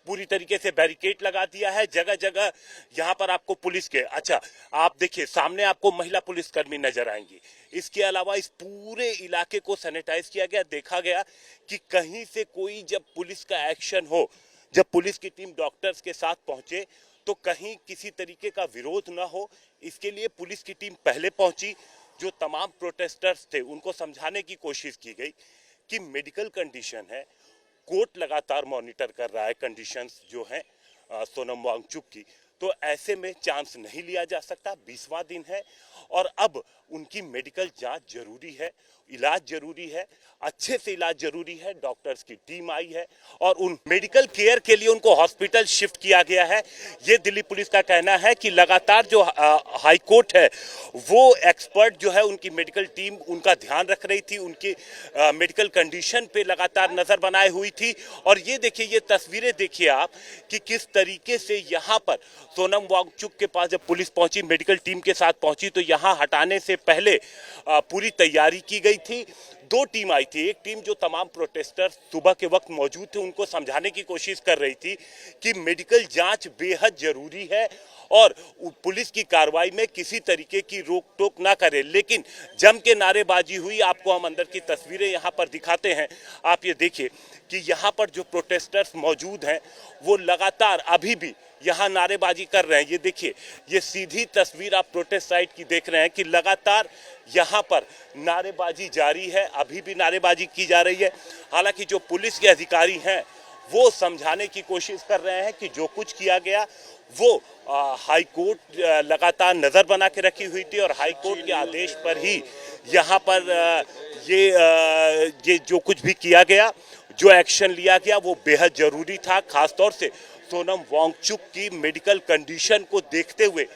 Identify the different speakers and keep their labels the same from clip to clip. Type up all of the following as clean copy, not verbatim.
Speaker 1: पूरी तरीके से बैरिकेड लगा दिया है। जगह जगह यहाँ पर आपको पुलिस के, अच्छा आप देखिए सामने आपको महिला पुलिसकर्मी नजर आएंगी। इसके अलावा इस पूरे इलाके को सैनिटाइज किया गया। देखा गया कि कहीं से कोई जब पुलिस का एक्शन हो, जब पुलिस की टीम डॉक्टर्स के साथ पहुंचे तो कहीं किसी तरीके का विरोध ना हो, इसके लिए पुलिस की टीम पहले पहुंची। जो तमाम प्रोटेस्टर्स थे उनको समझाने की कोशिश की गई कि मेडिकल कंडीशन है, कोर्ट लगातार मॉनिटर कर रहा है कंडीशंस जो हैं सोनम वांगचुक की, तो ऐसे में चांस नहीं लिया जा सकता। 20वां दिन है और अब उनकी मेडिकल जांच जरूरी है, इलाज जरूरी है, अच्छे से इलाज जरूरी है। डॉक्टर्स की टीम आई है और उन मेडिकल केयर के लिए उनको हॉस्पिटल शिफ्ट किया गया है। ये दिल्ली पुलिस का कहना है कि लगातार जो हाई कोर्ट है वो एक्सपर्ट जो है उनकी मेडिकल टीम उनका ध्यान रख रही थी, उनकी मेडिकल कंडीशन पे लगातार नजर बनाए हुई थी। और ये देखिए, ये तस्वीरें देखिए आप कि किस तरीके से यहाँ पर सोनम वांगचुक के पास जब पुलिस पहुंची, मेडिकल टीम के साथ पहुंची, तो यहाँ हटाने से पहले पूरी तैयारी की गई थी। 2 टीम आई थी। एक टीम जो तमाम प्रोटेस्टर सुबह के वक्त मौजूद थे उनको समझाने की कोशिश कर रही थी कि मेडिकल जांच बेहद जरूरी है और पुलिस की कार्रवाई में किसी तरीके की रोक टोक ना करे, लेकिन जम के नारेबाजी हुई। आपको हम अंदर की तस्वीरें यहाँ पर दिखाते हैं। आप ये देखिए कि यहाँ पर जो प्रोटेस्टर्स मौजूद हैं वो लगातार अभी भी यहाँ नारेबाजी कर रहे हैं। ये देखिए, ये सीधी तस्वीर आप प्रोटेस्ट साइट की देख रहे हैं कि लगातार यहाँ पर नारेबाजी जारी है, अभी भी नारेबाजी की जा रही है। हालांकि जो पुलिस के अधिकारी हैं वो समझाने की कोशिश कर रहे हैं कि जो कुछ किया गया वो हाई कोर्ट लगातार नज़र बना के रखी हुई थी और हाई कोर्ट के आदेश पर ही यहाँ पर ये जो कुछ भी किया गया, जो एक्शन लिया गया वो बेहद ज़रूरी था। खासतौर से सोनम वांगचुक की मेडिकल कंडीशन को देखते हुए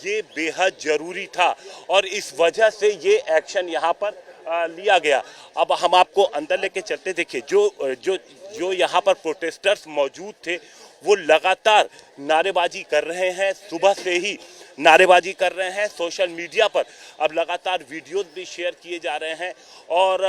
Speaker 1: ये बेहद ज़रूरी था और इस वजह से ये एक्शन यहाँ पर लिया गया। अब हम आपको अंदर लेके चलते। देखिए, जो यहाँ पर प्रोटेस्टर्स मौजूद थे वो लगातार नारेबाजी कर रहे हैं, सुबह से ही नारेबाजी कर रहे हैं। सोशल मीडिया पर अब लगातार वीडियोस भी शेयर किए जा रहे हैं और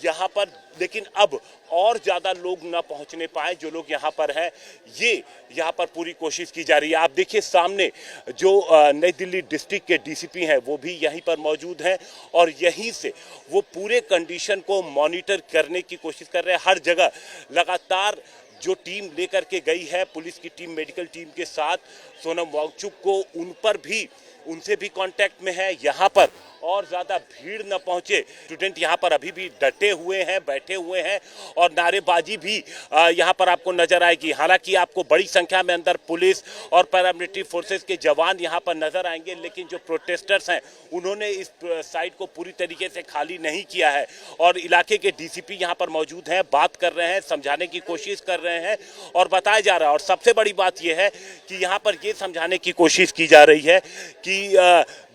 Speaker 1: यहाँ पर, लेकिन अब और ज़्यादा लोग ना पहुँचने पाए। जो लोग यहाँ पर हैं ये यहाँ पर पूरी कोशिश की जा रही है। आप देखिए सामने जो नई दिल्ली डिस्ट्रिक्ट के डीसीपी हैं वो भी यहीं पर मौजूद हैं और यहीं से वो पूरे कंडीशन को मॉनिटर करने की कोशिश कर रहे हैं। हर जगह लगातार जो टीम लेकर के गई है पुलिस की टीम मेडिकल टीम के साथ सोनम वांगचुक को, उन पर भी, उनसे भी कांटेक्ट में है। यहाँ पर और ज़्यादा भीड़ न पहुँचे। स्टूडेंट यहाँ पर अभी भी डटे हुए हैं, बैठे हुए हैं और नारेबाजी भी यहाँ पर आपको नज़र आएगी। हालांकि आपको बड़ी संख्या में अंदर पुलिस और पैरामिलिट्री फोर्सेस के जवान यहाँ पर नज़र आएंगे, लेकिन जो प्रोटेस्टर्स हैं उन्होंने इस साइड को पूरी तरीके से खाली नहीं किया है और इलाके के डीसीपी यहाँ पर मौजूद हैं, बात कर रहे हैं, समझाने की कोशिश कर रहे हैं और बताया जा रहा है। और सबसे बड़ी बात यह है कि यहाँ पर ये समझाने की कोशिश की जा रही है कि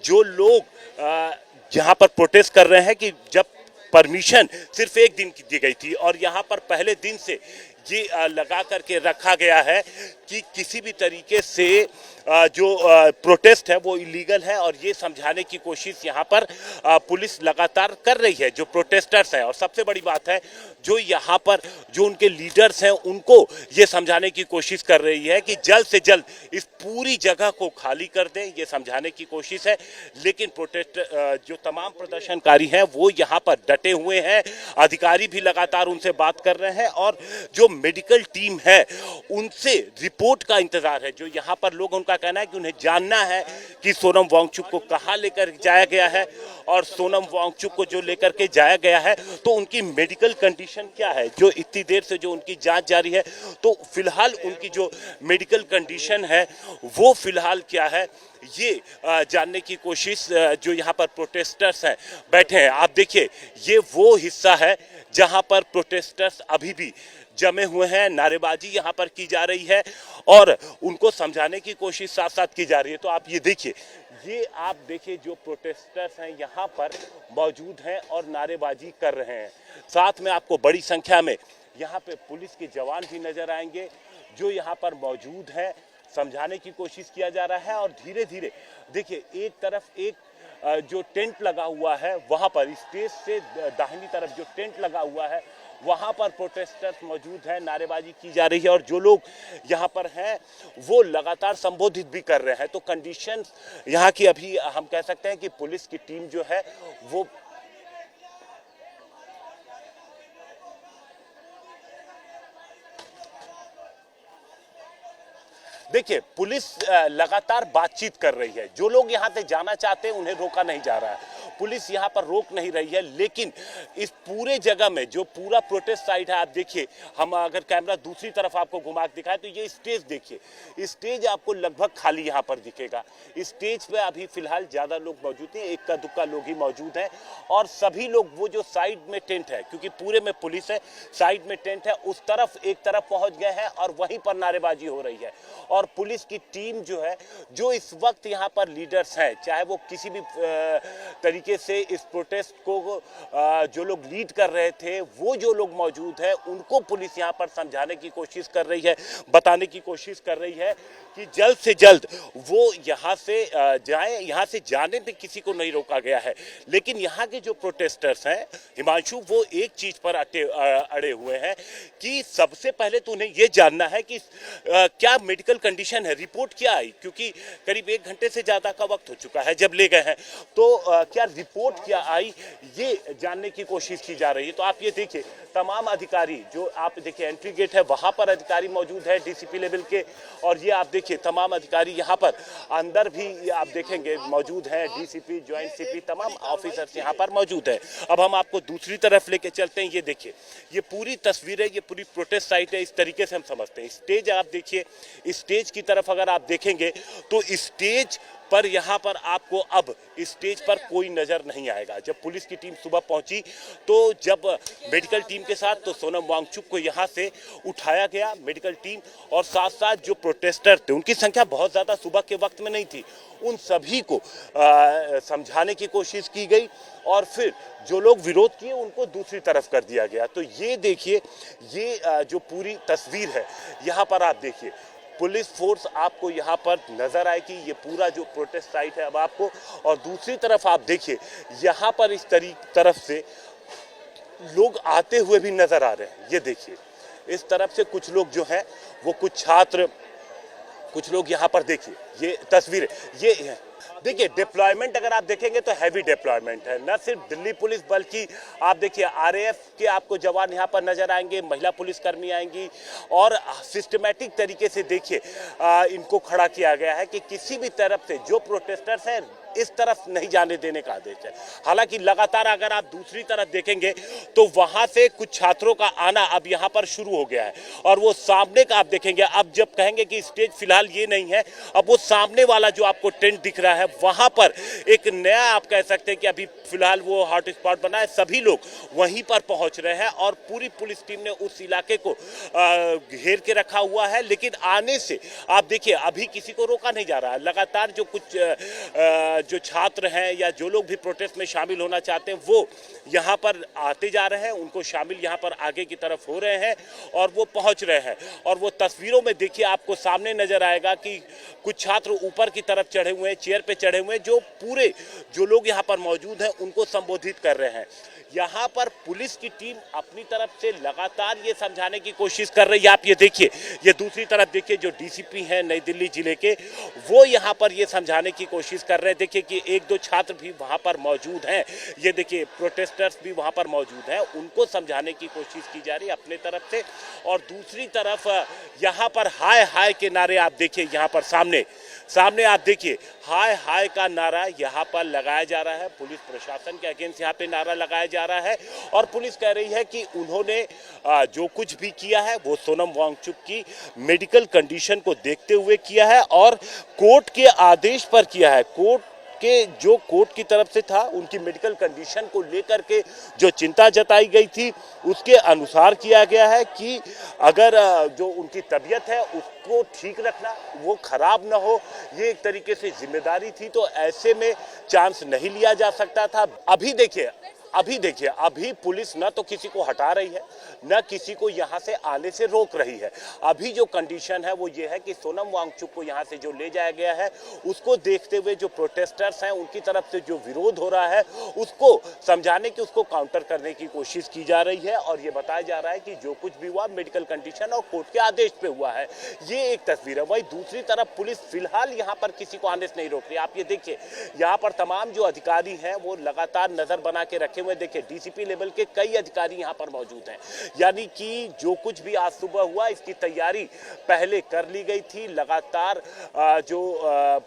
Speaker 1: जो लोग यहाँ पर प्रोटेस्ट कर रहे हैं कि जब परमिशन सिर्फ 1 दिन की दी गई थी और यहाँ पर पहले दिन से ये लगा करके रखा गया है कि किसी भी तरीके से जो प्रोटेस्ट है वो इलीगल है और ये समझाने की कोशिश यहाँ पर पुलिस लगातार कर रही है, जो प्रोटेस्टर्स हैं। और सबसे बड़ी बात है जो यहाँ पर जो उनके लीडर्स हैं उनको ये समझाने की कोशिश कर रही है कि जल्द से जल्द इस पूरी जगह को खाली कर दें, ये समझाने की कोशिश है। लेकिन प्रोटेस्ट जो तमाम प्रदर्शनकारी हैं वो यहाँ पर डटे हुए हैं, अधिकारी भी लगातार उनसे बात कर रहे हैं और जो मेडिकल टीम है उनसे रिपोर्ट का इंतजार है। जो यहाँ पर लोग, उनका कहना है कि उन्हें जानना है कि सोनम वांगचुक को कहाँ लेकर जाया गया है और सोनम वांगचुक को जो लेकर के जाया गया है तो उनकी मेडिकल कंडीशन क्या है। जो इतनी देर से जो उनकी जांच जारी है तो फिलहाल उनकी जो मेडिकल कंडीशन है वो फिलहाल क्या है ये जानने की कोशिश जो यहाँ पर प्रोटेस्टर्स हैं बैठे हैं। आप देखिए, ये वो हिस्सा है जहाँ पर प्रोटेस्टर्स अभी भी जमे हुए हैं, नारेबाजी यहाँ पर की जा रही है और उनको समझाने की कोशिश साथ साथ की जा रही है। तो आप ये देखिए, ये आप देखिए जो प्रोटेस्टर्स हैं यहाँ पर मौजूद हैं और नारेबाजी कर रहे हैं। साथ में आपको बड़ी संख्या में यहाँ पे पुलिस के जवान भी नजर आएंगे जो यहाँ पर मौजूद हैं। समझाने की कोशिश किया जा रहा है और धीरे धीरे देखिए, एक तरफ एक जो टेंट लगा हुआ है वहाँ पर स्टेज से दाहिनी तरफ जो टेंट लगा हुआ है वहां पर प्रोटेस्टर्स मौजूद हैं, नारेबाजी की जा रही है और जो लोग यहां पर हैं वो लगातार संबोधित भी कर रहे हैं। तो कंडीशंस यहां की अभी हम कह सकते हैं कि पुलिस की टीम जो है वो देखिए, पुलिस लगातार बातचीत कर रही है। जो लोग यहां से जाना चाहते हैं उन्हें रोका नहीं जा रहा है, पुलिस यहां पर रोक नहीं रही है। लेकिन इस पूरे जगह में जो पूरा प्रोटेस्ट साइट है, आप देखिए, हम अगर कैमरा दूसरी तरफ आपको घुमा के दिखाएं तो ये स्टेज देखिए, स्टेज आपको लगभग खाली यहां पर दिखेगा। स्टेज पे अभी फिलहाल ज्यादा लोग मौजूद नहीं, इक्का दुक्का लोग ही मौजूद हैं और सभी लोग वो जो साइड में टेंट है, क्योंकि पूरे में पुलिस है, साइड में टेंट है, उस तरफ एक तरफ पहुंच गए हैं और वहीं पर नारेबाजी हो रही है। और पुलिस की टीम जो है, जो इस वक्त यहाँ पर लीडर्स हैं, चाहे वो किसी भी तरीके से इस प्रोटेस्ट को जो लोग लीड कर रहे थे, वो जो लोग मौजूद हैं उनको पुलिस यहाँ पर समझाने की कोशिश कर रही है, बताने की कोशिश कर रही है कि जल्द से जल्द वो यहाँ से जाएं। यहाँ से जाने पे किसी को नहीं रोका गया है। लेकिन यहाँ के जो प्रोटेस्टर्स हैं हिमांशु, वो एक चीज पर अड़े हुए हैं कि सबसे पहले तो उन्हें ये जानना है कि क्या मेडिकल कंडीशन है, रिपोर्ट क्या आई, क्योंकि करीब 1 घंटे से ज्यादा का वक्त हो चुका है जब ले गए हैं। तो क्या रिपोर्ट क्या आई, ये जानने की कोशिश की जा रही है। तो आप ये देखिए, तमाम अधिकारी जो आप देखिए, एंट्री गेट है वहां पर अधिकारी मौजूद है डीसीपी लेवल के, और ये आप देखिए तमाम अधिकारी यहाँ पर अंदर भी आप देखेंगे मौजूद हैं, डीसीपी, ज्वाइंट सीपी, तमाम ऑफिसर्स यहाँ पर मौजूद है। अब हम आपको दूसरी तरफ लेके चलते हैं। ये देखिए, ये पूरी तस्वीर है, ये पूरी प्रोटेस्ट साइट है, इस तरीके से हम समझते हैं। स्टेज आप देखिए, स्टेज की तरफ अगर आप देखेंगे तो स्टेज पर यहाँ पर आपको अब स्टेज पर कोई नजर नहीं आएगा। जब पुलिस की टीम सुबह पहुंची तो जब मेडिकल टीम के साथ, तो सोनम वांगचुक को यहाँ से उठाया गया मेडिकल टीम, और साथ साथ जो प्रोटेस्टर थे, उनकी संख्या बहुत ज़्यादा सुबह के वक्त में नहीं थी, उन सभी को समझाने की कोशिश की गई और फिर जो लोग विरोध किए उनको दूसरी तरफ कर दिया गया। तो ये देखिए, ये जो पूरी तस्वीर है यहाँ पर आप देखिए, पुलिस फोर्स आपको यहाँ पर नजर आएगी। ये पूरा जो प्रोटेस्ट साइट है अब आपको, और दूसरी तरफ आप देखिए, यहाँ पर इस तरफ से लोग आते हुए भी नजर आ रहे हैं। ये देखिए, इस तरफ से कुछ लोग जो हैं वो कुछ छात्र, कुछ लोग यहाँ पर देखिए, ये तस्वीरें, ये है देखिए। डिप्लॉयमेंट अगर आप देखेंगे तो हैवी डिप्लॉयमेंट है, न सिर्फ दिल्ली पुलिस बल्कि आप देखिए आरएएफ के आपको जवान यहाँ पर नजर आएंगे, महिला पुलिसकर्मी आएंगी, और सिस्टमैटिक तरीके से देखिए इनको खड़ा किया गया है कि किसी भी तरफ से जो प्रोटेस्टर्स हैं इस तरफ नहीं जाने देने का आदेश है। हालांकि लगातार अगर आप दूसरी तरफ देखेंगे तो वहां से कुछ छात्रों का आना अब यहां पर शुरू हो गया है, और वो सामने का आप देखेंगे, अब जब कहेंगे कि स्टेज फिलहाल ये नहीं है, अब वो सामने वाला जो आपको टेंट दिख रहा है वहां पर एक नया आप कह सकते हैं कि अभी फिलहाल वो हॉट स्पॉट बना है, सभी लोग वहीं पर पहुंच रहे हैं और पूरी पुलिस टीम ने उस इलाके को घेर के रखा हुआ है। लेकिन आने से आप देखिए अभी किसी को रोका नहीं जा रहा है। लगातार जो कुछ जो छात्र हैं या जो लोग भी प्रोटेस्ट में शामिल होना चाहते हैं वो यहाँ पर आते जा रहे हैं, उनको शामिल यहाँ पर आगे की तरफ हो रहे हैं और वो पहुँच रहे हैं। और वो तस्वीरों में देखिए आपको सामने नजर आएगा कि कुछ छात्र ऊपर की तरफ चढ़े हुए हैं, चेयर पे चढ़े हुए हैं, जो पूरे जो लोग यहाँ पर मौजूद हैं उनको संबोधित कर रहे हैं। यहाँ पर पुलिस की टीम अपनी तरफ से लगातार ये समझाने की कोशिश कर रही है। आप ये देखिए, ये दूसरी तरफ देखिए, जो डीसीपी हैं नई दिल्ली जिले के, वो यहाँ पर ये समझाने की कोशिश कर रहे हैं। देखिए कि 1-2 छात्र भी वहाँ पर मौजूद हैं, ये देखिए प्रोटेस्टर्स भी वहाँ पर मौजूद हैं, उनको समझाने की कोशिश की जा रही है अपने तरफ से। और दूसरी तरफ यहाँ पर हाय हाय के नारे आप देखिए, यहाँ पर सामने आप देखिए हाय हाय का नारा यहाँ पर लगाया जा रहा है। पुलिस प्रशासन के अगेंस्ट यहाँ पे नारा लगाया जा रहा है और पुलिस कह रही है कि उन्होंने जो कुछ भी किया है वो सोनम वांगचुक की मेडिकल कंडीशन को देखते हुए किया है और कोर्ट के आदेश पर किया है। कोर्ट की तरफ से था, उनकी मेडिकल कंडीशन को लेकर के जो चिंता जताई गई थी उसके अनुसार किया गया है कि अगर जो उनकी तबीयत है उसको ठीक रखना, वो खराब ना हो, ये एक तरीके से जिम्मेदारी थी। तो ऐसे में चांस नहीं लिया जा सकता था। अभी देखिए अभी देखिए, अभी पुलिस न तो किसी को हटा रही है, न किसी को यहाँ से आने से रोक रही है। अभी जो कंडीशन है वो ये है कि सोनम वांगचुक को यहाँ से जो ले जाया गया है, उसको देखते हुए जो प्रोटेस्टर्स हैं उनकी तरफ से जो विरोध हो रहा है उसको समझाने की, उसको काउंटर करने की कोशिश की जा रही है। और ये बताया जा रहा है कि जो कुछ भी हुआ मेडिकल कंडीशन और कोर्ट के आदेश पे हुआ है, ये एक तस्वीर है। वही दूसरी तरफ पुलिस फिलहाल यहाँ पर किसी को आने से नहीं रोक रही। आप ये देखिए, यहाँ पर तमाम जो अधिकारी हैं वो लगातार नजर बना के रखे हुए। देखिए, डीसीपी लेवल के कई अधिकारी यहाँ पर मौजूद हैं, यानी कि जो कुछ भी आज सुबह हुआ इसकी तैयारी पहले कर ली गई थी। लगातार जो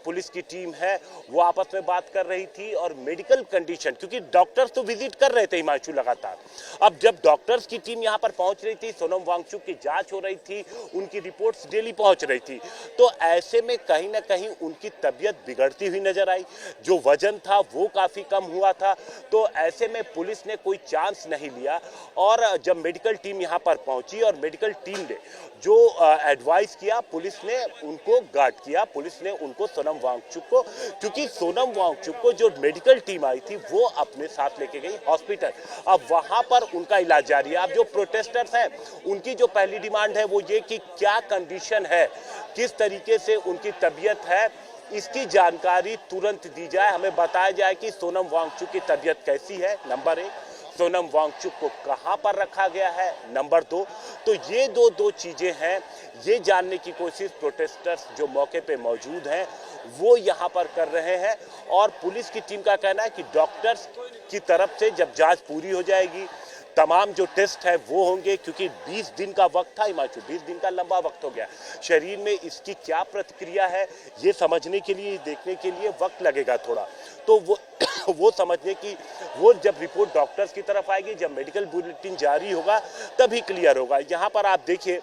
Speaker 1: पुलिस की टीम है वो आपस में बात कर रही थी और मेडिकल कंडीशन, क्योंकि डॉक्टर्स तो विजिट कर रहे थे हिमांशु लगातार। अब जब डॉक्टर्स की टीम यहाँ पर पहुंच रही थी, सोनम वांगचुक की जांच हो रही थी, उनकी रिपोर्ट्स डेली पहुंच रही थी, तो ऐसे में कहीं ना कहीं उनकी तबीयत बिगड़ती हुई नजर आई। जो वजन था वो काफी कम हुआ था। तो ऐसे में पुलिस ने कोई चांस नहीं लिया और जब मेडिकल टीम यहाँ पर पहुंची और मेडिकल टीम ने जो एडवाइस किया, पुलिस ने उनको गार्ड किया। पुलिस ने उनको सोनम वांगचुक को, क्योंकि सोनम वांगचुक को जो मेडिकल टीम आई थी वो अपने साथ लेके गई हॉस्पिटल। अब वहां पर उनका इलाज जारी है। अब जो प्रोटेस्टर्स हैं उनकी जो पहली डिमांड है वो ये कि क्या कंडीशन है, किस तरीके से उनकी तबीयत है, इसकी जानकारी तुरंत दी जाए। हमें बताया जाए कि सोनम वांगचुक की तबीयत कैसी है, नंबर 1। सोनम वांगचुक को कहां पर रखा गया है, नंबर 2। तो ये दो चीजें हैं, ये जानने की कोशिश प्रोटेस्टर्स जो मौके पे मौजूद हैं वो यहां पर कर रहे हैं। और पुलिस की टीम का कहना है कि डॉक्टर्स की तरफ से जब जांच पूरी हो जाएगी, तमाम जो टेस्ट है वो होंगे, क्योंकि 20 दिन का वक्त था हिमांशु, 20 दिन का लंबा वक्त हो गया। शरीर में इसकी क्या प्रतिक्रिया है ये समझने के लिए, देखने के लिए वक्त लगेगा थोड़ा। तो वो समझने की, वो जब रिपोर्ट डॉक्टर्स की तरफ आएगी, जब मेडिकल बुलेटिन जारी होगा तभी क्लियर होगा। यहाँ पर आप देखिए,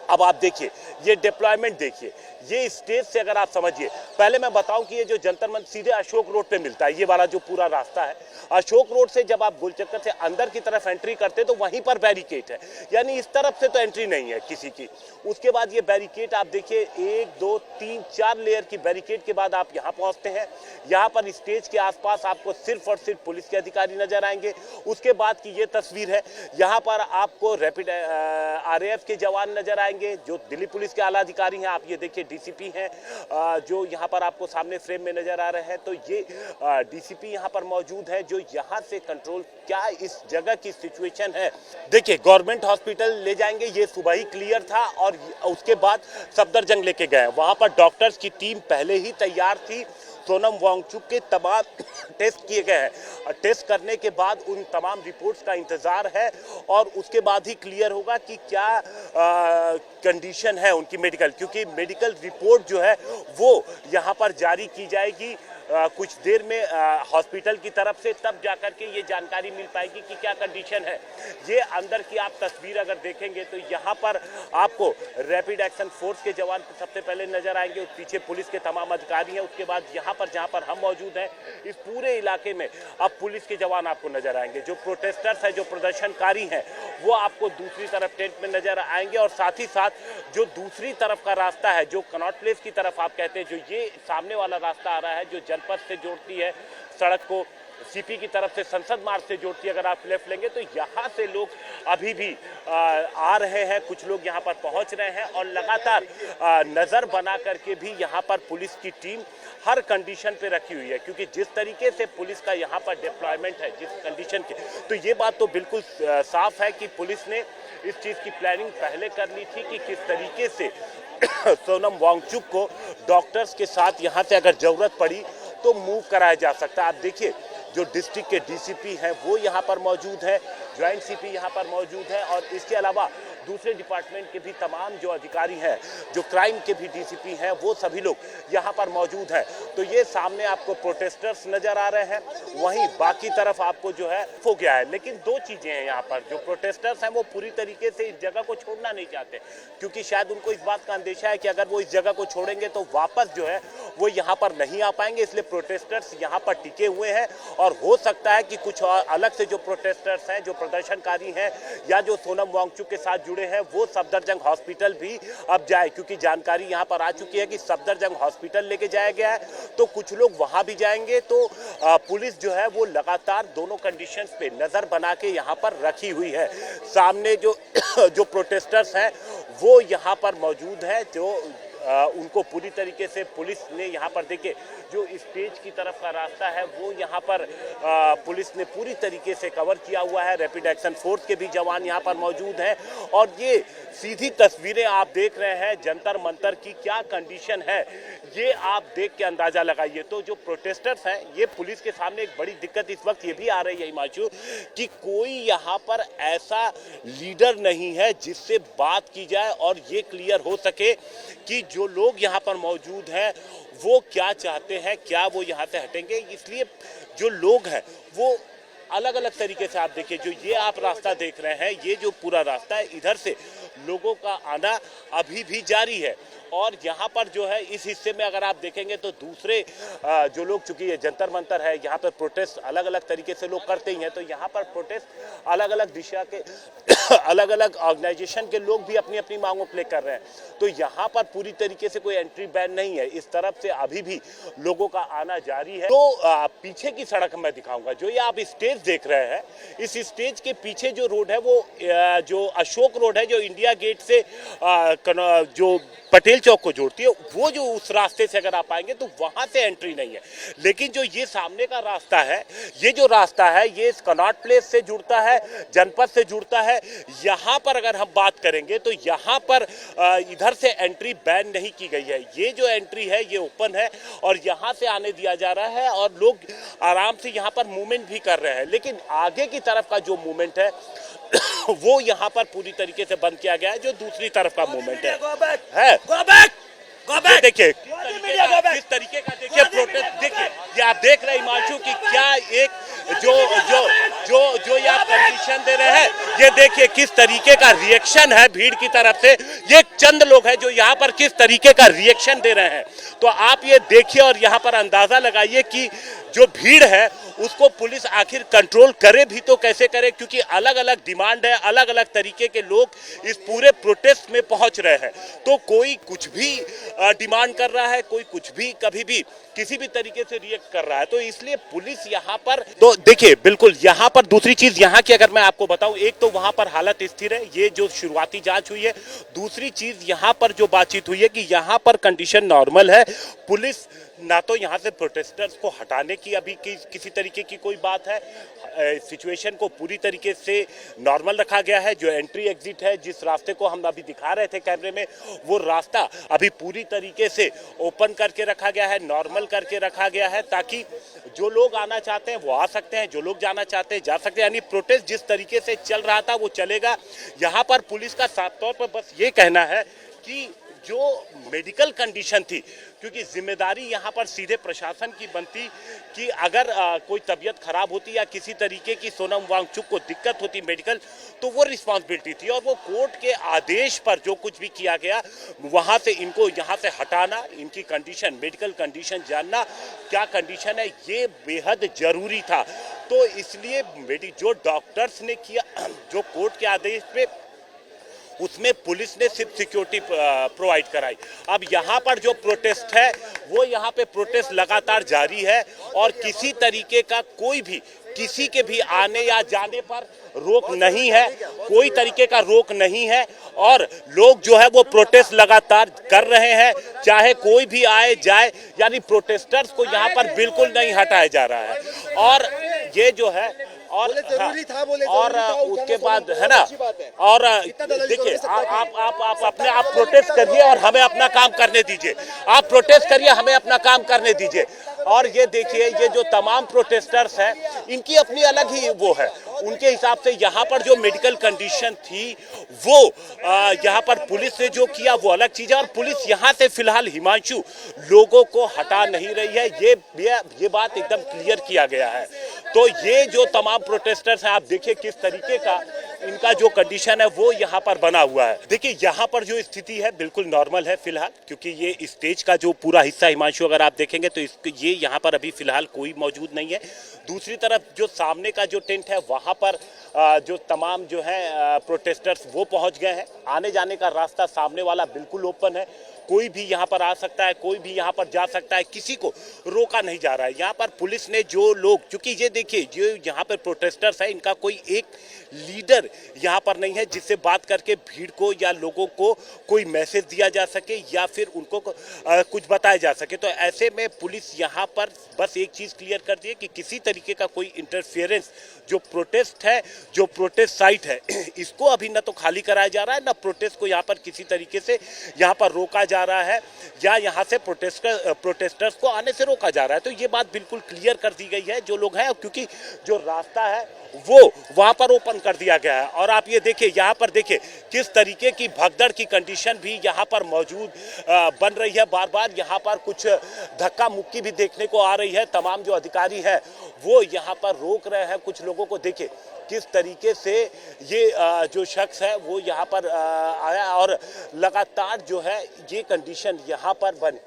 Speaker 1: अब आप देखिए ये डिप्लॉयमेंट देखिए, ये स्टेज से अगर आप समझिए, पहले मैं बताऊं कि ये जो जंतर मंतर सीधे अशोक रोड पे मिलता है, ये वाला जो पूरा रास्ता है, अशोक रोड से जब आप गोलचक्कर से अंदर की तरफ एंट्री करते तो वहीं पर बैरिकेड है, यानी इस तरफ से तो एंट्री नहीं है किसी की। उसके बाद ये बैरिकेड आप देखिए, 1 2 3 4 लेयर की बैरिकेड के बाद आप यहाँ पहुंचते हैं। यहाँ पर स्टेज के आसपास आपको सिर्फ और सिर्फ पुलिस के अधिकारी नजर आएंगे। उसके बाद की ये तस्वीर है, यहाँ पर आपको रैपिड RAF के जवान नजर आएंगे, जो दिल्ली पुलिस के आला अधिकारी हैं। आप ये देखिए डीसीपी हैं जो यहाँ पर आपको सामने फ्रेम में नजर आ रहे हैं। तो ये डीसीपी यहाँ पर मौजूद है जो यहाँ से कंट्रोल क्या इस जगह की सिचुएशन है। देखिए, गवर्नमेंट हॉस्पिटल ले जाएंगे, ये सुबह ही क्लियर था। और उसके बाद सफदरजंग लेके गए, वहां पर डॉक्टर्स की टीम पहले ही तैयार थी। सोनम वांगचुक के तमाम टेस्ट किए गए हैं। टेस्ट करने के बाद उन तमाम रिपोर्ट्स का इंतजार है और उसके बाद ही क्लियर होगा कि क्या कंडीशन है उनकी मेडिकल, क्योंकि मेडिकल रिपोर्ट जो है वो यहाँ पर जारी की जाएगी कुछ देर में हॉस्पिटल की तरफ से, तब जाकर के ये जानकारी मिल पाएगी कि क्या कंडीशन है। ये अंदर की आप तस्वीर अगर देखेंगे तो यहाँ पर आपको रैपिड एक्शन फोर्स के जवान सबसे पहले नजर आएंगे, पीछे पुलिस के तमाम अधिकारी हैं। उसके बाद यहाँ पर जहाँ पर हम मौजूद हैं, इस पूरे इलाके में अब पुलिस के जवान आपको नजर आएंगे। जो प्रोटेस्टर्स हैं, जो प्रदर्शनकारी हैं, वो आपको दूसरी तरफ टेंट में नजर आएंगे। और साथ ही साथ जो दूसरी तरफ का रास्ता है, जो कनॉट प्लेस की तरफ आप कहते हैं, जो ये सामने वाला रास्ता आ रहा है, जो जनपद से जोड़ती है सड़क को, सीपी की तरफ से संसद मार्ग से जोड़ती है, अगर आप लेफ्ट लेंगे तो यहाँ से लोग अभी भी आ रहे हैं। कुछ लोग यहाँ पर पहुँच रहे हैं और लगातार नज़र बना करके भी यहाँ पर पुलिस की टीम हर कंडीशन पे रखी हुई है, क्योंकि जिस तरीके से पुलिस का यहाँ पर डिप्लॉयमेंट है, जिस कंडीशन के, तो ये बात तो बिल्कुल साफ है कि पुलिस ने इस चीज़ की प्लानिंग पहले कर ली थी कि किस तरीके से सोनम वांगचुक को डॉक्टर्स के साथ यहाँ से अगर ज़रूरत पड़ी तो मूव कराया जा सकता है। आप देखिए, जो डिस्ट्रिक्ट के डीसीपी हैं वो यहाँ पर मौजूद है, ज्वाइंट सीपी यहाँ पर मौजूद है, और इसके अलावा दूसरे डिपार्टमेंट के भी तमाम जो अधिकारी हैं, जो क्राइम के भी डीसीपी हैं, वो सभी लोग यहाँ पर मौजूद हैं। तो ये सामने आपको प्रोटेस्टर्स नजर आ रहे हैं, वहीं बाकी तरफ आपको जो है हो गया है। लेकिन दो चीजें हैं यहाँ पर, जो प्रोटेस्टर्स हैं वो पूरी तरीके से इस जगह को छोड़ना नहीं चाहते, क्योंकि शायद उनको इस बात का अंदेशा है कि अगर वो इस जगह को छोड़ेंगे तो वापस जो है वो यहाँ पर नहीं आ पाएंगे, इसलिए प्रोटेस्टर्स यहाँ पर टिके हुए हैं। और हो सकता है कि कुछ अलग से जो प्रोटेस्टर्स हैं, जो प्रदर्शनकारी हैं या जो सोनम वांगचुक के साथ जुड़े हैं, वो सफदरजंग हॉस्पिटल भी अब जाए, क्योंकि जानकारी यहाँ पर आ चुकी है कि सफदरजंग हॉस्पिटल लेके जाया गया है, तो कुछ लोग वहाँ भी जाएंगे। तो पुलिस जो है वो लगातार दोनों कंडीशंस पे नज़र बना के यहाँ पर रखी हुई है। सामने जो जो प्रोटेस्टर्स हैं वो यहाँ पर मौजूद है, जो उनको पूरी तरीके से पुलिस ने यहाँ पर देखिए जो स्टेज की तरफ का रास्ता है वो यहाँ पर पुलिस ने पूरी तरीके से कवर किया हुआ है। रैपिड एक्शन फोर्स के भी जवान यहाँ पर मौजूद हैं और ये सीधी तस्वीरें आप देख रहे हैं जंतर मंतर की क्या कंडीशन है, ये आप देख के अंदाजा लगाइए। तो जो प्रोटेस्टर्स हैं, ये पुलिस के सामने एक बड़ी दिक्कत इस वक्त ये भी आ रही है हिमांशु, कि कोई यहाँ पर ऐसा लीडर नहीं है जिससे बात की जाए और ये क्लियर हो सके कि जो लोग यहाँ पर मौजूद हैं वो क्या चाहते हैं, क्या वो यहाँ से हटेंगे। इसलिए जो लोग हैं वो अलग अलग तरीके से, आप देखिए जो ये आप रास्ता देख रहे हैं, ये जो पूरा रास्ता है, इधर से लोगों का आना अभी भी जारी है। और यहाँ पर जो है इस हिस्से में अगर आप देखेंगे तो दूसरे जो लोग, चूंकि ये जंतर मंतर है, यहाँ पर प्रोटेस्ट अलग अलग तरीके से लोग करते ही हैं, तो यहाँ पर प्रोटेस्ट अलग अलग दिशा के अलग अलग ऑर्गेनाइजेशन के लोग भी अपनी अपनी मांगों प्ले कर रहे हैं। तो यहाँ पर पूरी तरीके से कोई एंट्री बैन नहीं है, इस तरफ से अभी भी लोगों का आना जारी है। तो पीछे की सड़क मैं दिखाऊंगा, जो ये आप स्टेज देख रहे हैं, इस स्टेज के पीछे जो रोड है वो जो अशोक रोड है, जो इंडिया गेट से जो पटेल चौक को जोड़ती है, वो जो उस रास्ते से अगर आप आएंगे तो वहां से एंट्री नहीं है। लेकिन जो ये सामने का रास्ता है, ये जो रास्ता है ये कनॉट प्लेस से जुड़ता है, जनपद से जुड़ता है। यहाँ पर अगर हम बात करेंगे तो यहाँ पर इधर से एंट्री बैन नहीं की गई है, ये जो एंट्री है ये ओपन है और यहाँ से आने दिया जा रहा है और लोग आराम से यहाँ पर मूवमेंट भी कर रहे हैं। लेकिन आगे की तरफ का जो मूवमेंट है वो यहाँ पर पूरी तरीके से बंद किया गया है, जो दूसरी तरफ का मूवमेंट है। ये देखिए किस तरीके का देखिए प्रोटेस्ट, देखिए ये आप देख रहे हैं हिमांशु कि क्या एक जो जो जो जो ये आप कंडीशन दे रहे हैं, ये देखिए किस तरीके का रिएक्शन है भीड़ की तरफ से। ये चंद लोग हैं जो यहाँ पर किस तरीके का रिएक्शन दे रहे हैं, तो आप ये देखिए और यहाँ पर अंदाजा लगाइए कि जो भीड़ है उसको पुलिस आखिर कंट्रोल करे भी तो कैसे करे, क्योंकि अलग अलग डिमांड है, अलग अलग तरीके के लोग इस पूरे प्रोटेस्ट में पहुंच रहे हैं। तो कोई कुछ भी डिमांड कर रहा है, कोई कुछ भी कभी भी किसी भी तरीके से रिएक्ट कर रहा है, तो इसलिए पुलिस यहाँ पर, तो देखिए बिल्कुल यहाँ पर दूसरी चीज यहाँ की अगर मैं आपको बताऊं, एक तो वहां पर हालत स्थिर है, ये जो शुरुआती जांच हुई है। दूसरी चीज यहाँ पर जो बातचीत हुई है कि यहाँ पर कंडीशन नॉर्मल है, पुलिस ना तो यहाँ से प्रोटेस्टर्स को हटाने की अभी किसी तरीके की कोई बात है, सिचुएशन को पूरी तरीके से नॉर्मल रखा गया है। जो एंट्री एग्जिट है, जिस रास्ते को हम अभी दिखा रहे थे कैमरे में, वो रास्ता अभी पूरी तरीके से ओपन करके रखा गया है, नॉर्मल करके रखा गया है, ताकि जो लोग आना चाहते हैं वो आ सकते हैं, जो लोग जाना चाहते हैं जा सकते हैं। यानी प्रोटेस्ट जिस तरीके से चल रहा था वो चलेगा। यहाँ पर पुलिस का साफ तौर पर बस ये कहना है कि जो मेडिकल कंडीशन थी, क्योंकि जिम्मेदारी यहाँ पर सीधे प्रशासन की बनती कि अगर कोई तबीयत खराब होती या किसी तरीके की सोनम वांगचुक को दिक्कत होती मेडिकल, तो वो रिस्पॉन्सिबिलिटी थी और वो कोर्ट के आदेश पर जो कुछ भी किया गया वहाँ से इनको यहाँ से हटाना, इनकी कंडीशन, मेडिकल कंडीशन जानना क्या कंडीशन है, ये बेहद जरूरी था। तो इसलिए जो डॉक्टर्स ने किया, जो कोर्ट के आदेश पे, उसमें पुलिस ने सिर्फ सिक्योरिटी प्रोवाइड कराई। अब यहाँ पर जो प्रोटेस्ट है वो यहाँ पे प्रोटेस्ट लगातार जारी है और किसी तरीके का कोई भी किसी के भी आने या जाने पर रोक नहीं है, कोई तरीके का रोक नहीं है और लोग जो है वो प्रोटेस्ट लगातार कर रहे हैं, चाहे कोई भी आए जाए, यानी प्रोटेस्टर्स को यहाँ पर बिल्कुल नहीं हटाया जा रहा है। और ये जो है और उसके बाद है ना, और देखिए आप अपने आप प्रोटेस्ट करिए और हमें अपना काम करने दीजिए, आप प्रोटेस्ट करिए, हमें अपना काम करने दीजिए। और ये देखिए ये जो तमाम प्रोटेस्टर्स हैं इनकी अपनी अलग ही वो है, उनके हिसाब से यहाँ पर जो मेडिकल कंडीशन थी वो यहाँ पर पुलिस ने जो किया वो अलग चीज़ है और पुलिस यहाँ से फिलहाल हिमांशु लोगों को हटा नहीं रही है, ये बात एकदम क्लियर किया गया है। तो ये जो तमाम प्रोटेस्टर्स हैं, आप देखिए किस तरीके का इनका जो कंडीशन है वो यहाँ पर बना हुआ है। देखिए यहाँ पर जो स्थिति है बिल्कुल नॉर्मल है फिलहाल, क्योंकि ये स्टेज का जो पूरा हिस्सा हिमांशु अगर आप देखेंगे तो ये यहाँ पर अभी फिलहाल कोई मौजूद नहीं है। दूसरी तरफ जो सामने का जो टेंट है वहाँ पर जो तमाम जो है प्रोटेस्टर्स वो पहुँच गए हैं। आने जाने का रास्ता सामने वाला बिल्कुल ओपन है, कोई भी यहाँ पर आ सकता है, कोई भी यहाँ पर जा सकता है, किसी को रोका नहीं जा रहा है। यहाँ पर पुलिस ने जो लोग, क्योंकि ये देखिए जो यहाँ पर प्रोटेस्टर्स है इनका कोई एक लीडर यहाँ पर नहीं है जिससे बात करके भीड़ को या लोगों को कोई मैसेज दिया जा सके या फिर उनको कुछ बताया जा सके। तो ऐसे में पुलिस यहाँ पर बस एक चीज़ क्लियर कर दी है कि किसी तरीके का कोई इंटरफेरेंस जो प्रोटेस्ट है, जो प्रोटेस्ट साइट है, इसको अभी न तो खाली कराया जा रहा है, न प्रोटेस्ट को यहाँ पर किसी तरीके से यहाँ पर रोका जा रहा है या यहाँ से प्रोटेस्टर्स को आने से रोका जा रहा है। तो ये बात बिल्कुल क्लियर कर दी गई है जो लोग हैं, क्योंकि जो रास्ता है वो वहाँ पर ओपन कर दिया गया है। और आप ये देखिए यहाँ पर देखिए किस तरीके की भगदड़ की कंडीशन भी यहाँ पर मौजूद बन रही है। बार बार यहाँ पर कुछ धक्का मुक्की भी देखने को आ रही है। तमाम जो अधिकारी हैं वो यहाँ पर रोक रहे हैं कुछ लोगों को। देखिए किस तरीके से ये जो शख्स है वो यहाँ पर आया और लगातार जो है ये कंडीशन यहाँ पर बन।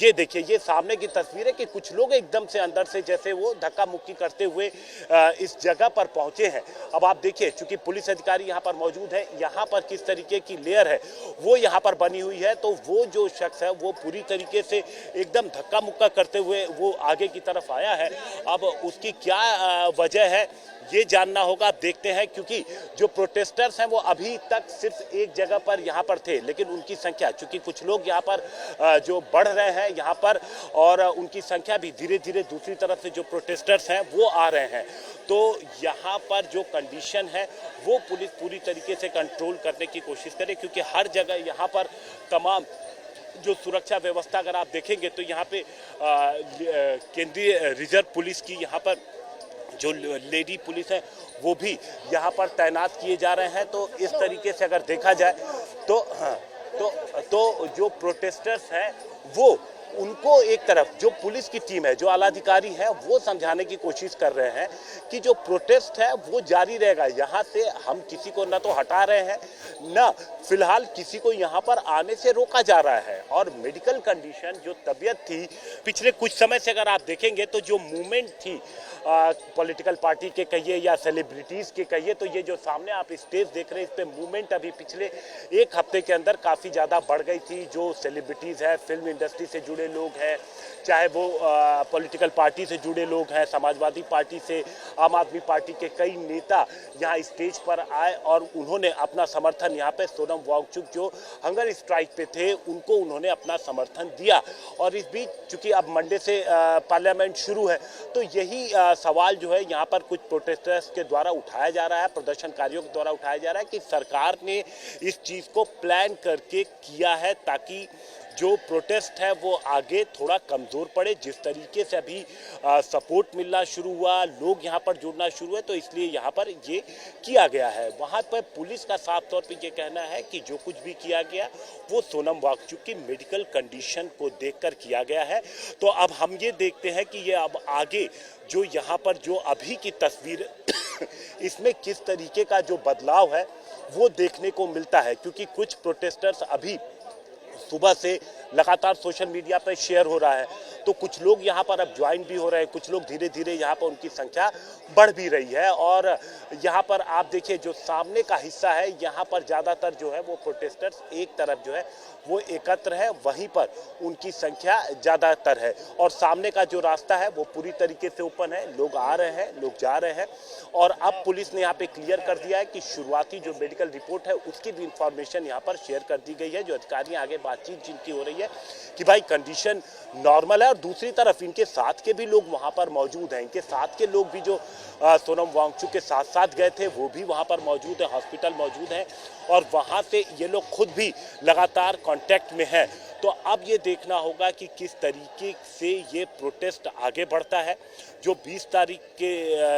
Speaker 1: ये देखिए ये सामने की तस्वीर है कि कुछ लोग एकदम से अंदर से जैसे वो धक्का मुक्की करते हुए इस जगह पर पहुंचे हैं। अब आप देखिए चूंकि पुलिस अधिकारी यहाँ पर मौजूद है, यहाँ पर किस तरीके की लेयर है वो यहाँ पर बनी हुई है। तो वो जो शख्स है वो पूरी तरीके से एकदम धक्का मुक्का करते हुए वो आगे की तरफ आया है। अब उसकी क्या वजह है ये जानना होगा। आप देखते हैं क्योंकि जो प्रोटेस्टर्स हैं वो अभी तक सिर्फ एक जगह पर यहाँ पर थे, लेकिन उनकी संख्या चूंकि कुछ लोग यहाँ पर जो बढ़ रहे हैं यहाँ पर और उनकी संख्या भी धीरे धीरे दूसरी तरफ से जो प्रोटेस्टर्स हैं वो आ रहे हैं। तो यहाँ पर जो कंडीशन है वो पुलिस पूरी तरीके से कंट्रोल करने की कोशिश करे, क्योंकि हर जगह यहाँ पर तमाम जो सुरक्षा व्यवस्था अगर आप देखेंगे तो यहाँ पे केंद्रीय रिजर्व पुलिस की यहाँ पर जो लेडी पुलिस है वो भी यहाँ पर तैनात किए जा रहे हैं। तो इस तरीके से अगर देखा जाए तो हाँ तो जो प्रोटेस्टर्स हैं वो उनको एक तरफ जो पुलिस की टीम है, जो आला अधिकारी हैं वो समझाने की कोशिश कर रहे हैं कि जो प्रोटेस्ट है वो जारी रहेगा। यहाँ से हम किसी को न तो हटा रहे हैं न फिलहाल किसी को यहाँ पर आने से रोका जा रहा है। और मेडिकल कंडीशन जो तबीयत थी पिछले कुछ समय से अगर आप देखेंगे तो जो मूवमेंट थी पॉलिटिकल पार्टी के कहिए या सेलिब्रिटीज़ के कहिए, तो ये जो सामने आप स्टेज देख रहे हैं इस पे मूवमेंट अभी पिछले एक हफ्ते के अंदर काफ़ी ज़्यादा बढ़ गई थी। जो सेलिब्रिटीज़ है, फिल्म इंडस्ट्री से जुड़े लोग हैं, चाहे वो पॉलिटिकल पार्टी से जुड़े लोग हैं, समाजवादी पार्टी से, आम आदमी पार्टी के कई नेता यहाँ स्टेज पर आए और उन्होंने अपना समर्थन यहाँ पे सोनम वांगचुक जो हंगर स्ट्राइक पे थे उनको उन्होंने अपना समर्थन दिया। और इस बीच चूंकि अब मंडे से पार्लियामेंट शुरू है तो यही सवाल जो है यहाँ पर कुछ प्रोटेस्टर्स के द्वारा उठाया जा रहा है, प्रदर्शनकारियों के द्वारा उठाया जा रहा है कि सरकार ने इस चीज़ को प्लान करके किया है ताकि जो प्रोटेस्ट है वो आगे थोड़ा कमज़ोर पड़े। जिस तरीके से अभी सपोर्ट मिलना शुरू हुआ, लोग यहाँ पर जुड़ना शुरू हुए, तो इसलिए यहाँ पर ये किया गया है। वहाँ पर पुलिस का साफ तौर पे ये कहना है कि जो कुछ भी किया गया वो सोनम वांगचुक की मेडिकल कंडीशन को देखकर किया गया है। तो अब हम ये देखते हैं कि ये अब आगे जो यहाँ पर जो अभी की तस्वीर इसमें किस तरीके का जो बदलाव है वो देखने को मिलता है, क्योंकि कुछ प्रोटेस्टर्स अभी सुबह से लगातार सोशल मीडिया पर शेयर हो रहा है, तो कुछ लोग यहाँ पर अब ज्वाइन भी हो रहे हैं, कुछ लोग धीरे धीरे यहाँ पर उनकी संख्या बढ़ भी रही है। और यहाँ पर आप देखिए जो सामने का हिस्सा है यहाँ पर ज़्यादातर जो है वो प्रोटेस्टर्स एक तरफ जो है वो एकत्र है, वहीं पर उनकी संख्या ज़्यादातर है। और सामने का जो रास्ता है वो पूरी तरीके से ओपन है, लोग आ रहे हैं, लोग जा रहे हैं। और अब पुलिस ने यहाँ पे क्लियर कर दिया है कि शुरुआती जो मेडिकल रिपोर्ट है उसकी भी इंफॉर्मेशन यहाँ पर शेयर कर दी गई है। जो अधिकारी आगे बातचीत जिनकी हो रही है कि भाई कंडीशन नॉर्मल है। और दूसरी तरफ इनके साथ के भी लोग वहाँ पर मौजूद हैं, इनके साथ के लोग भी जो सोनम वांगचुक के साथ साथ गए थे वो भी वहाँ पर मौजूद हैं, हॉस्पिटल मौजूद हैं और वहाँ से ये लोग खुद भी लगातार कांटेक्ट में हैं। तो अब ये देखना होगा कि किस तरीके से ये प्रोटेस्ट आगे बढ़ता है। जो 20 तारीख के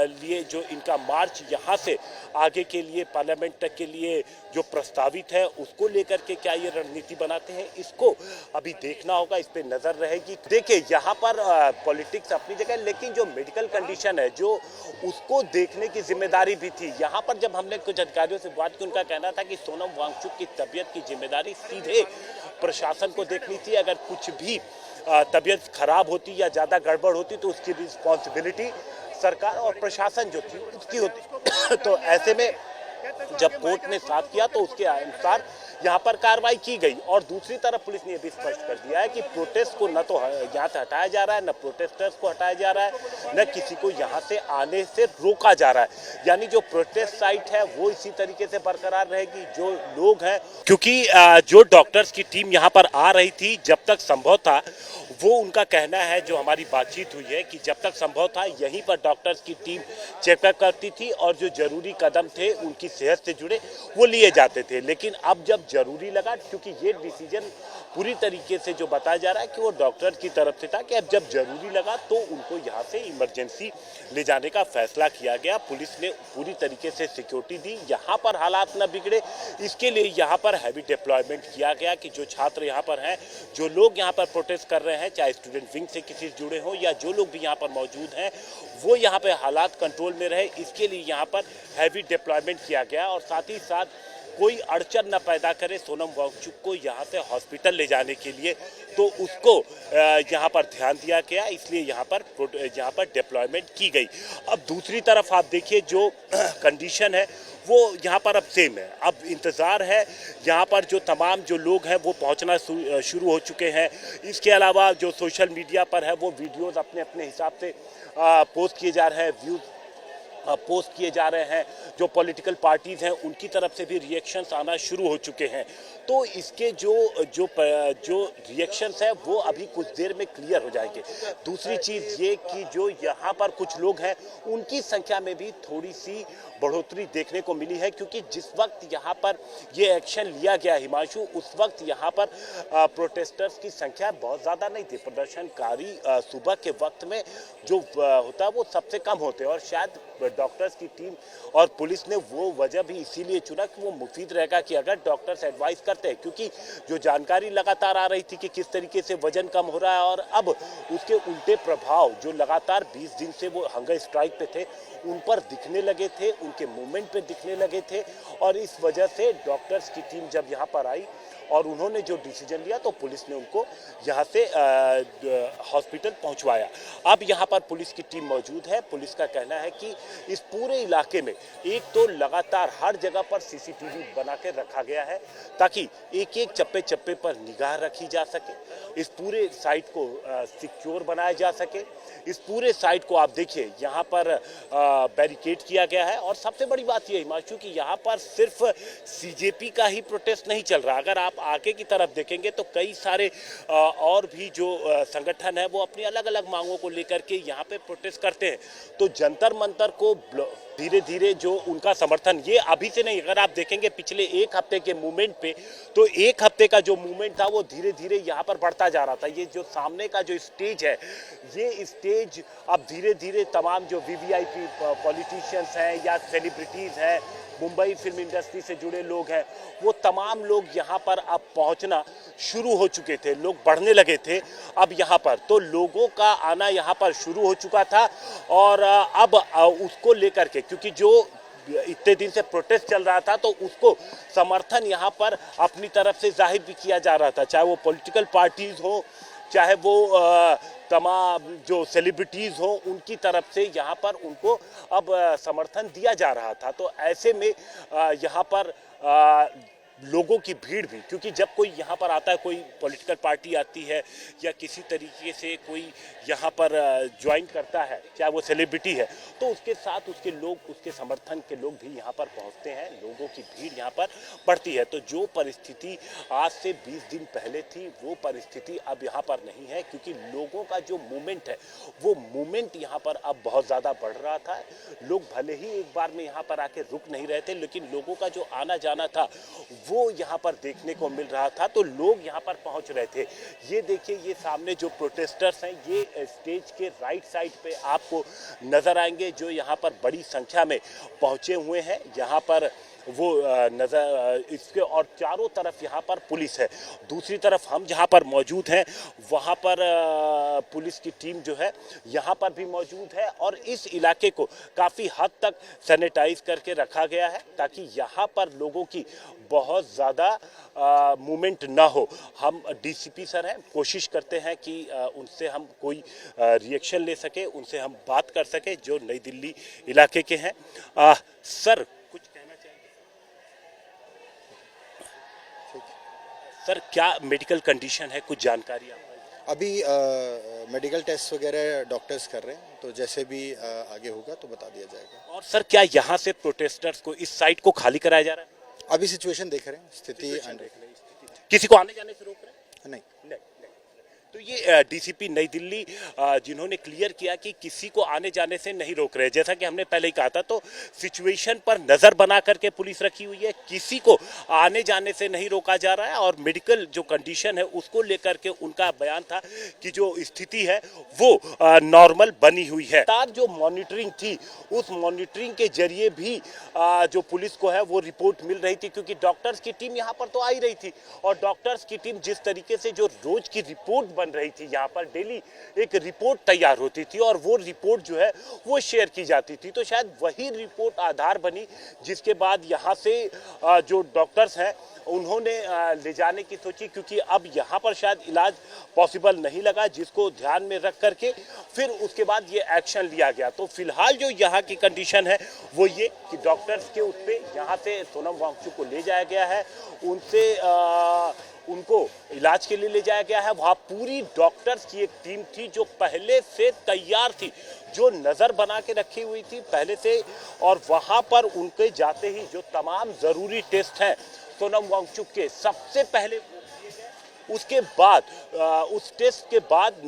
Speaker 1: लिए जो इनका मार्च यहाँ से आगे के लिए पार्लियामेंट तक के लिए जो प्रस्तावित है, उसको लेकर के क्या ये रणनीति बनाते हैं, इसको अभी देखना होगा, इस पे नजर रहेगी। देखिए, यहाँ पर पॉलिटिक्स अपनी जगह, लेकिन जो मेडिकल कंडीशन है जो उसको देखने की जिम्मेदारी भी थी। यहाँ पर जब हमने कुछ अधिकारियों से बात की, उनका कहना था कि सोनम वांगचुक की तबीयत की जिम्मेदारी सीधे प्रशासन को देखनी थी। अगर कुछ भी तबीयत खराब होती या ज़्यादा गड़बड़ होती तो उसकी रिस्पॉन्सिबिलिटी सरकार और प्रशासन जो थी उसकी होती। तो ऐसे में जब कोर्ट ने साफ किया तो उसके अनुसार यहाँ पर कार्रवाई की गई। और दूसरी तरफ पुलिस ने यह भी स्पष्ट कर दिया है कि प्रोटेस्ट को न तो यहाँ से हटाया जा रहा है, न प्रोटेस्टर्स को हटाया जा रहा है, न किसी को यहाँ से आने से रोका जा रहा है। यानी जो प्रोटेस्ट साइट है वो इसी तरीके से बरकरार रहेगी। जो लोग हैं, क्योंकि जो डॉक्टर्स की टीम यहाँ पर आ रही थी, जब तक संभव था, वो उनका कहना है, जो हमारी बातचीत हुई है, कि जब तक संभव था यहीं पर डॉक्टर्स की टीम चेकअप करती थी और जो जरूरी कदम थे उनकी सेहत से जुड़े वो लिए जाते थे। लेकिन अब जब जरूरी लगा, क्योंकि ये डिसीजन पूरी तरीके से जो बताया जा रहा है कि वो डॉक्टर की तरफ से था, कि अब जब जरूरी लगा तो उनको यहाँ से इमरजेंसी ले जाने का फैसला किया गया। पुलिस ने पूरी तरीके से सिक्योरिटी दी, यहाँ पर हालात न बिगड़े, इसके लिए यहाँ पर हैवी डिप्लॉयमेंट किया गया कि जो छात्र यहाँ पर हैं, जो लोग यहाँ पर प्रोटेस्ट कर रहे हैं, चाहे स्टूडेंट विंग से किसी से जुड़े हों या जो लोग भी यहाँ पर मौजूद हैं, वो यहाँ पे हालात कंट्रोल में रहे, इसके लिए यहाँ पर हैवी डिप्लॉयमेंट किया गया। और साथ ही साथ कोई अड़चन न पैदा करे सोनम वांगचुक को यहाँ से हॉस्पिटल ले जाने के लिए, तो उसको यहाँ पर ध्यान दिया गया, इसलिए यहाँ पर डिप्लॉयमेंट की गई। अब दूसरी तरफ आप देखिए, जो कंडीशन है वो यहाँ पर अब सेम है। अब इंतज़ार है, यहाँ पर जो तमाम जो लोग हैं वो पहुँचना शुरू हो चुके हैं। इसके अलावा जो सोशल मीडिया पर है वो वीडियोज़ अपने अपने हिसाब से पोस्ट किए जा रहे हैं, व्यूज़ पोस्ट किए जा रहे हैं। जो पॉलिटिकल पार्टीज़ हैं उनकी तरफ से भी रिएक्शंस आना शुरू हो चुके हैं। तो इसके जो रिएक्शंस है वो अभी कुछ देर में क्लियर हो जाएंगे। दूसरी चीज़ ये कि जो यहाँ पर कुछ लोग हैं उनकी संख्या में भी थोड़ी सी बढ़ोतरी देखने को मिली है, क्योंकि जिस वक्त यहाँ पर ये एक्शन लिया गया हिमांशु, उस वक्त यहाँ पर प्रोटेस्टर्स की संख्या बहुत ज़्यादा नहीं थी। प्रदर्शनकारी सुबह के वक्त में जो होता है वो सबसे कम होते हैं, और शायद डॉक्टर्स की टीम और पुलिस ने वो वजह भी इसीलिए चुना कि वो मुफीद रहेगा कि अगर डॉक्टर्स एडवाइस करते हैं, क्योंकि जो जानकारी लगातार आ रही थी कि किस तरीके से वजन कम हो रहा है और अब उसके उल्टे प्रभाव जो लगातार 20 दिन से वो हंगर स्ट्राइक पे थे उन पर दिखने लगे थे, उनके मूवमेंट पे दिखने लगे थे। और इस वजह से डॉक्टर्स की टीम जब यहाँ पर आई और उन्होंने जो डिसीजन लिया तो पुलिस ने उनको यहाँ से हॉस्पिटल पहुँचवाया। अब यहाँ पर पुलिस की टीम मौजूद है। पुलिस का कहना है कि इस पूरे इलाके में एक तो लगातार हर जगह पर सीसीटीवी बना के रखा गया है, ताकि एक एक चप्पे चप्पे पर निगाह रखी जा सके, इस पूरे साइट को सिक्योर बनाया जा सके। इस पूरे साइट को आप देखिए, यहाँ पर बैरिकेड किया गया है। और सबसे बड़ी बात यह हिमांशु कि यहाँ पर सिर्फ सीजेपी का ही प्रोटेस्ट नहीं चल रहा। अगर आप आगे की तरफ देखेंगे तो कई सारे और भी जो संगठन है वो अपनी अलग अलग मांगों को लेकर के यहाँ पे प्रोटेस्ट करते हैं। तो जंतर मंतर को धीरे धीरे जो उनका समर्थन, ये अभी से नहीं, अगर आप देखेंगे पिछले एक हफ्ते के मूवमेंट पे, तो एक हफ्ते का जो मूवमेंट था वो धीरे धीरे यहाँ पर बढ़ता जा रहा था। ये जो सामने का जो स्टेज है, ये स्टेज अब धीरे धीरे तमाम जो वीवीआईपी पॉलिटिशियंस हैं या सेलिब्रिटीज़ हैं, मुंबई फिल्म इंडस्ट्री से जुड़े लोग हैं, वो तमाम लोग यहाँ पर अब पहुँचना शुरू हो चुके थे। लोग बढ़ने लगे थे अब यहाँ पर, तो लोगों का आना यहाँ पर शुरू हो चुका था। और अब उसको लेकर के, क्योंकि जो इतने दिन से प्रोटेस्ट चल रहा था तो उसको समर्थन यहाँ पर अपनी तरफ से जाहिर भी किया जा रहा था, चाहे वो पॉलिटिकल पार्टीज हो, चाहे वो तमाम जो सेलिब्रिटीज़ हो, उनकी तरफ से यहाँ पर उनको अब समर्थन दिया जा रहा था। तो ऐसे में यहाँ पर लोगों की भीड़ भी, क्योंकि जब कोई यहाँ पर आता है, कोई पॉलिटिकल पार्टी आती है या किसी तरीके से कोई यहाँ पर ज्वाइन करता है, चाहे वो सेलिब्रिटी है, तो उसके साथ उसके लोग, उसके समर्थन के लोग भी यहाँ पर पहुँचते हैं, लोगों की भीड़ यहाँ पर बढ़ती है। तो जो परिस्थिति आज से 20 दिन पहले थी वो परिस्थिति अब यहाँ पर नहीं है, क्योंकि लोगों का जो मूवमेंट है वो मूवमेंट यहाँ पर अब बहुत ज़्यादा बढ़ रहा था। लोग भले ही एक बार में यहाँ पर आके रुक नहीं रहे थे, लेकिन लोगों का जो आना जाना था वो यहाँ पर देखने को मिल रहा था। तो लोग यहाँ पर पहुँच रहे थे। ये देखिए, ये सामने जो प्रोटेस्टर्स हैं ये स्टेज के राइट साइड पे आपको नज़र आएंगे, जो यहाँ पर बड़ी संख्या में पहुँचे हुए हैं। यहाँ पर वो नज़र इसके और चारों तरफ यहाँ पर पुलिस है। दूसरी तरफ हम जहाँ पर मौजूद हैं वहाँ पर पुलिस की टीम जो है यहाँ पर भी मौजूद है और इस इलाके को काफ़ी हद तक सैनिटाइज करके रखा गया है ताकि यहाँ पर लोगों की बहुत ज़्यादा मूवमेंट ना हो। हम डीसीपी सर हैं, कोशिश करते हैं कि उनसे हम कोई रिएक्शन ले सके, उनसे हम बात कर सके जो नई दिल्ली इलाके के हैं। सर कुछ कहना चाहेंगे? सर क्या मेडिकल कंडीशन है, कुछ जानकारी आप?
Speaker 2: अभी मेडिकल टेस्ट वगैरह डॉक्टर्स कर रहे हैं, तो जैसे भी आगे होगा तो बता दिया जाएगा।
Speaker 1: और सर क्या यहाँ से प्रोटेस्टर्स को इस साइट को खाली कराया जा रहा है?
Speaker 2: अभी सिचुएशन देख रहे हैं, स्थिति
Speaker 1: किसी को आने जाने से रोक रहे हैं?
Speaker 2: नहीं।
Speaker 1: तो ये डीसीपी नई दिल्ली जिन्होंने क्लियर किया कि किसी को आने जाने से नहीं रोक रहे। जैसा कि हमने पहले ही कहा था, तो सिचुएशन पर नज़र बना करके पुलिस रखी हुई है, किसी को आने जाने से नहीं रोका जा रहा है। और मेडिकल जो कंडीशन है उसको लेकर के उनका बयान था कि जो स्थिति है वो नॉर्मल बनी हुई है। जो मॉनिटरिंग थी उस मॉनिटरिंग के जरिए भी जो पुलिस को है वो रिपोर्ट मिल रही थी, क्योंकि डॉक्टर्स की टीम यहाँ पर तो आ ही रही थी और डॉक्टर्स की टीम जिस तरीके से जो रोज की रिपोर्ट बन रही थी, यहाँ पर डेली एक रिपोर्ट तैयार होती थी और वो रिपोर्ट जो है वो शेयर की जाती थी। तो शायद वही रिपोर्ट आधार बनी, जिसके बाद यहाँ से जो डॉक्टर्स हैं उन्होंने ले जाने की सोची, क्योंकि अब यहाँ पर शायद इलाज पॉसिबल नहीं लगा, जिसको ध्यान में रख करके फिर उसके बाद ये एक्शन लिया गया। तो फिलहाल जो यहाँ की कंडीशन है वो ये कि डॉक्टर्स के उस पर यहाँ से सोनम वांगचुक को ले जाया गया है, उनको इलाज के लिए ले जाया गया है। वहाँ पूरी डॉक्टर्स की एक टीम थी जो पहले से तैयार थी, जो नज़र बना के रखी हुई थी पहले से, और वहाँ पर उनके जाते ही जो तमाम ज़रूरी टेस्ट हैं सोनम वांगचुक के सबसे पहले उसके बाद उस टेस्ट के बाद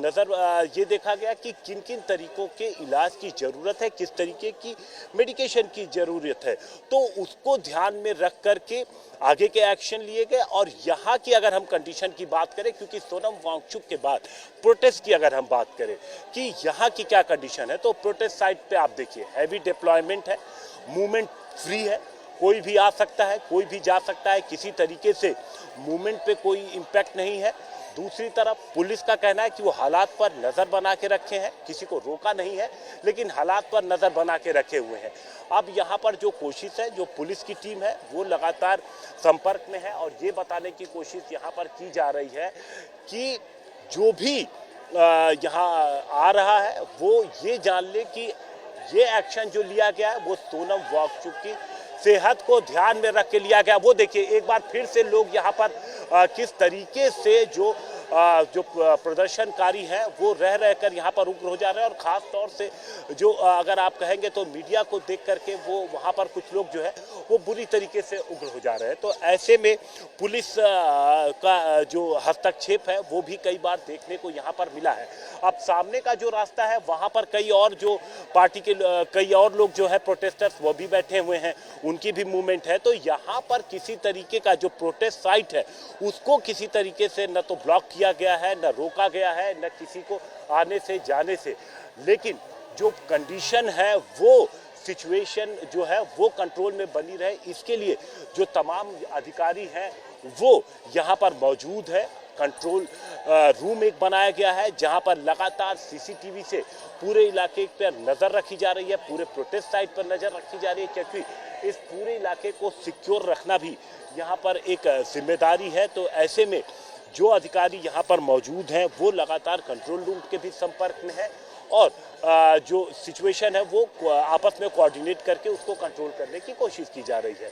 Speaker 1: ये देखा गया कि किन किन तरीकों के इलाज की ज़रूरत है, किस तरीके की मेडिकेशन की ज़रूरत है। तो उसको ध्यान में रख करके आगे के एक्शन लिए गए। और यहाँ की अगर हम कंडीशन की बात करें, क्योंकि सोनम वांगचुक के बाद प्रोटेस्ट की अगर हम बात करें कि यहाँ की क्या कंडीशन है, तो प्रोटेस्ट साइट पे आप देखिए हैवी डिप्लॉयमेंट है, मूवमेंट फ्री है, कोई भी आ सकता है, कोई भी जा सकता है, किसी तरीके से मूवमेंट पे कोई इम्पैक्ट नहीं है। दूसरी तरफ पुलिस का कहना है कि वो हालात पर नज़र बना के रखे हैं, किसी को रोका नहीं है, लेकिन हालात पर नज़र बना के रखे हुए हैं। अब यहाँ पर जो कोशिश है, जो पुलिस की टीम है वो लगातार संपर्क में है और ये बताने की कोशिश यहाँ पर की जा रही है कि जो भी यहाँ आ रहा है वो ये जान ले कि ये एक्शन जो लिया गया है वो सोनम वांगचुक की सेहत को ध्यान में रख के लिया गया। वो देखिए एक बार फिर से लोग यहाँ पर किस तरीके से जो प्रदर्शनकारी हैं वो रह कर यहाँ पर उग्र हो जा रहे हैं। और ख़ास तौर से जो अगर आप कहेंगे तो मीडिया को देख करके वो वहाँ पर कुछ लोग जो है वो बुरी तरीके से उग्र हो जा रहे हैं। तो ऐसे में पुलिस का जो हस्तक्षेप है वो भी कई बार देखने को यहाँ पर मिला है। अब सामने का जो रास्ता है वहाँ पर कई और जो पार्टी के कई और लोग जो है प्रोटेस्टर्स वो भी बैठे हुए हैं, उनकी भी मूवमेंट है। तो यहाँ पर किसी तरीके का जो प्रोटेस्ट साइट है उसको किसी तरीके से न तो ब्लॉक किया गया है, न रोका गया है, न किसी को आने से जाने से, लेकिन जो कंडीशन है वो सिचुएशन जो है वो कंट्रोल में बनी रहे, इसके लिए जो तमाम अधिकारी हैं वो यहाँ पर मौजूद है। कंट्रोल रूम एक बनाया गया है जहाँ पर लगातार सीसीटीवी से पूरे इलाके पर नज़र रखी जा रही है, पूरे प्रोटेस्ट साइट पर नज़र रखी जा रही है, क्योंकि इस पूरे इलाके को सिक्योर रखना भी यहाँ पर एक जिम्मेदारी है। तो ऐसे में जो अधिकारी यहाँ पर मौजूद हैं वो लगातार कंट्रोल रूम के भी संपर्क में है और जो सिचुएशन है वो आपस में कोऑर्डिनेट करके उसको कंट्रोल करने की कोशिश की जा रही है।